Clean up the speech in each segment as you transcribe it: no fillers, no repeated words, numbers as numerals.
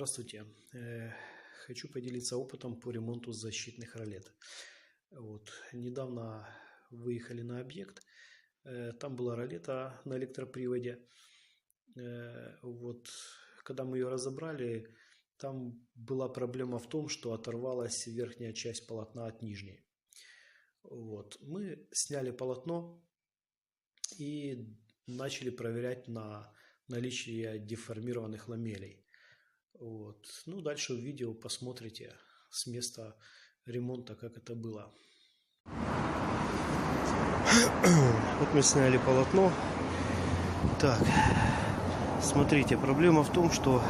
Здравствуйте. Хочу поделиться опытом по ремонту защитных ролет. Недавно выехали на объект. Там была ролета на электроприводе. Когда мы ее разобрали, там была проблема в том, что оторвалась верхняя часть полотна от нижней. Мы сняли полотно и начали проверять на наличие деформированных ламелей. Дальше в видео посмотрите с места ремонта, как это было. Вот мы сняли полотно. Так, смотрите, проблема в том, что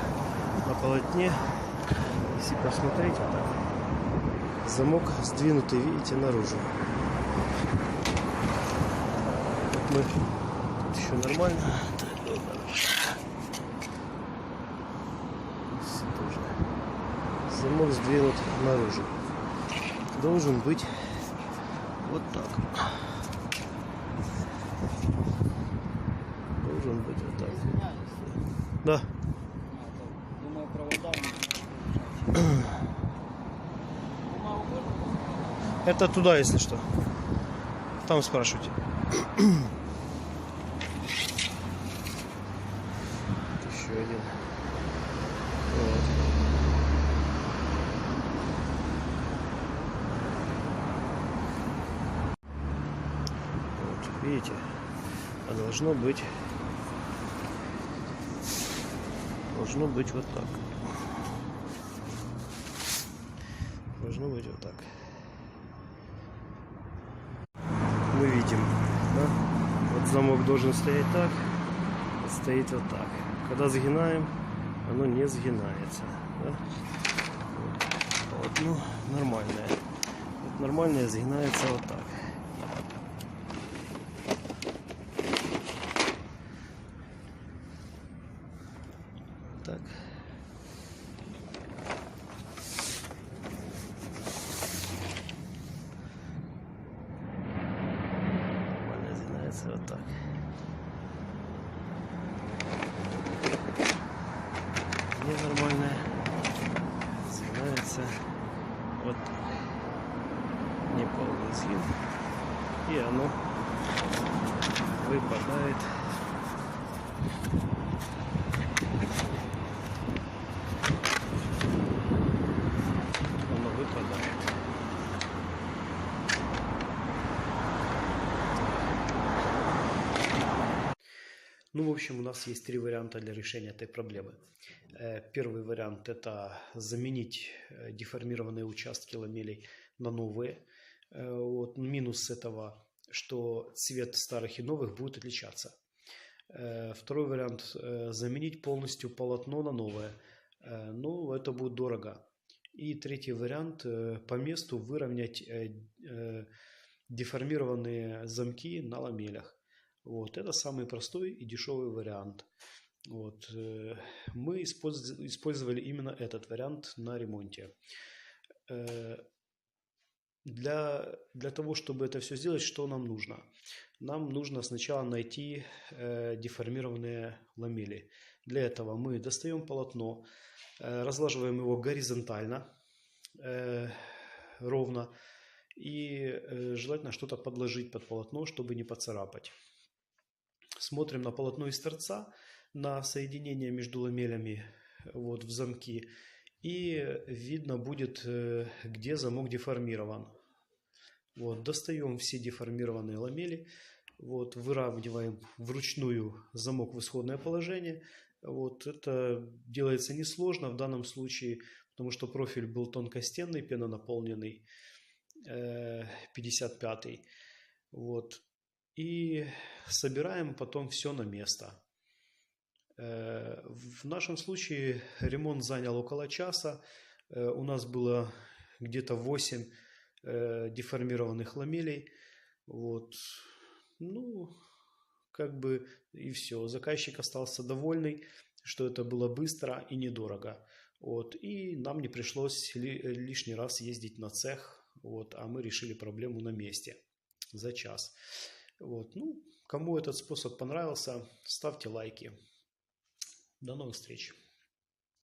на полотне, если посмотреть, вот так, замок сдвинутый, видите, наружу. Тут еще нормально. Замок сдвинут наружу. Должен быть вот так. Должен быть вот так. Да. Думаю, провода. Это туда, если что. Там спрашивайте. Еще один. Видите, а должно быть вот так. Должно быть вот так. Мы видим, да? Вот замок должен стоять так, стоит вот так. Когда сгинаем, оно не сгинается. Да? Нормальное. Вот нормальное сгинается вот так. Так. Нормально сгинается вот так. Ненормальное сгинается вот так. Неполный сгин. И оно выпадает. В общем, у нас есть три варианта для решения этой проблемы. Первый вариант – это заменить деформированные участки ламелей на новые. Минус этого, что цвет старых и новых будет отличаться. Второй вариант – заменить полностью полотно на новое. Это будет дорого. И третий вариант – по месту выровнять деформированные замки на ламелях. Это самый простой и дешевый вариант. Мы использовали именно этот вариант на ремонте. Для того, чтобы это все сделать, что нам нужно? Нам нужно сначала найти деформированные ламели. Для этого мы достаем полотно, разлаживаем его горизонтально, ровно. И желательно что-то подложить под полотно, чтобы не поцарапать. Смотрим на полотно из торца, на соединение между ламелями в замки. И видно будет, где замок деформирован. Достаем все деформированные ламели. Выравниваем вручную замок в исходное положение. Это делается несложно в данном случае, потому что профиль был тонкостенный, пенонаполненный, 55-й. И собираем потом все на место. В нашем случае ремонт занял около часа. У нас было где-то 8 деформированных ламелей. И все. Заказчик остался довольный, что это было быстро и недорого. И нам не пришлось лишний раз ездить на цех. А мы решили проблему на месте за час. Кому этот способ понравился, ставьте лайки. До новых встреч.